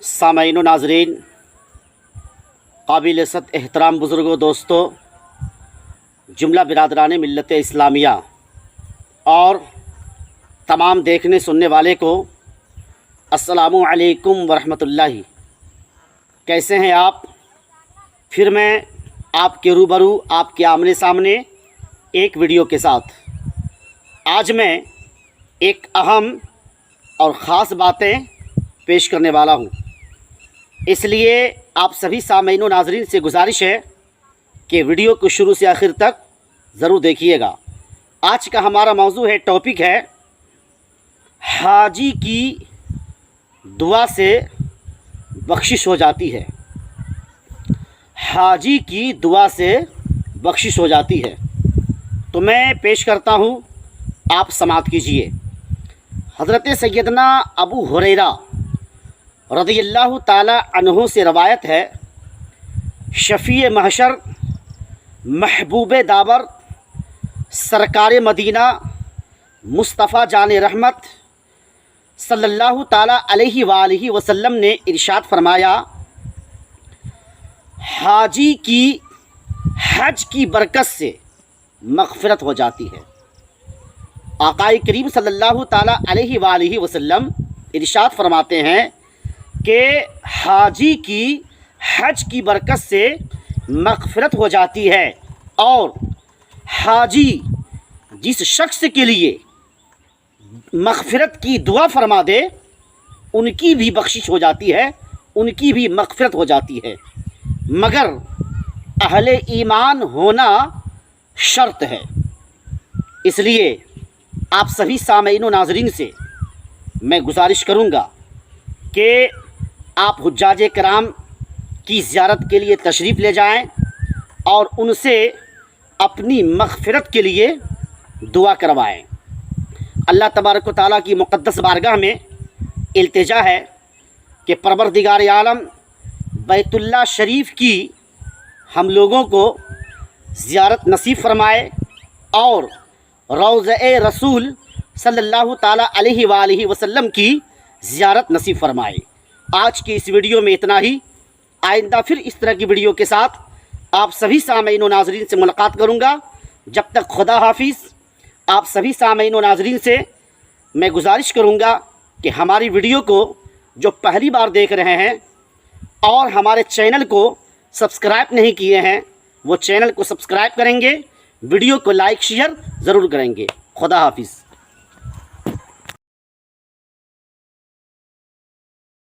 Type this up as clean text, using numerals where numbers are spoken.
सामईन व नाज़रीन, काबिल इज़्ज़त एहतराम बुज़ुर्गों, दोस्तों, जुमला बिरादरान मिल्लत इस्लामिया और तमाम देखने सुनने वाले को अस्सलामु अलैकुम वरहमतुल्लाहि। कैसे हैं आप? फिर मैं आपके रूबरू, आपके आमने सामने एक वीडियो के साथ। आज मैं एक अहम और ख़ास बातें पेश करने वाला हूँ, इसलिए आप सभी सामईन व नाज़रीन से गुजारिश है कि वीडियो को शुरू से आखिर तक ज़रूर देखिएगा। आज का हमारा मौजू है, टॉपिक है, हाजी की दुआ से बख्शिश हो जाती है। हाजी की दुआ से बख्शिश हो जाती है। तो मैं पेश करता हूँ, आप समाअत कीजिए। हज़रत सैयदना अबू हुरैरा रज़ियल्लाहु ताला अन्हु से रवायत है, शफ़ी महशर, महबूब दाबर, सरकार मदीना, मुस्तफ़ा जान रहमत सल्लल्लाहु ताला अलैहि वालिहि वसल्लम ने इरशाद फरमाया, हाजी की हज की बरकत से मग़फ़िरत हो जाती है। आक़ाए करीम सल्लल्लाहु ताला अलैहि वालिहि वसल्लम इरशाद फरमाते हैं कि हाजी की हज की बरकत से मग़फ़िरत हो जाती है, और हाजी जिस शख्स के लिए मग़फ़िरत की दुआ फरमा दे, उनकी भी बख्शिश हो जाती है, उनकी भी मग़फ़िरत हो जाती है, मगर अहले ईमान होना शर्त है। इसलिए आप सभी सामईन व नाज़रीन से मैं गुजारिश करूँगा कि आप हुज्जाज कराम की ज़ियारत के लिए तशरीफ़ ले जाएं और उनसे अपनी मग़फ़िरत के लिए दुआ करवाएं। अल्लाह तबारक व तआला की मुक़द्दस बारगाह में इल्तिजा है कि परवरदिगार आलम बैतुल्लाह शरीफ की हम लोगों को ज़ियारत नसीब फ़रमाए और रौज़े रसूल सल्लल्लाहु ताला अलैहि वालिहि वसल्लम की ज़ियारत नसीब फ़रमाए। आज की इस वीडियो में इतना ही। आइंदा फिर इस तरह की वीडियो के साथ आप सभी सामईन व नाज़रीन से मुलाकात करूँगा। जब तक खुदा हाफिज़। आप सभी सामईन व नाज़रीन से मैं गुजारिश करूँगा कि हमारी वीडियो को जो पहली बार देख रहे हैं और हमारे चैनल को सब्सक्राइब नहीं किए हैं, वो चैनल को सब्सक्राइब करेंगे, वीडियो को लाइक शेयर ज़रूर करेंगे। खुदा हाफिज़।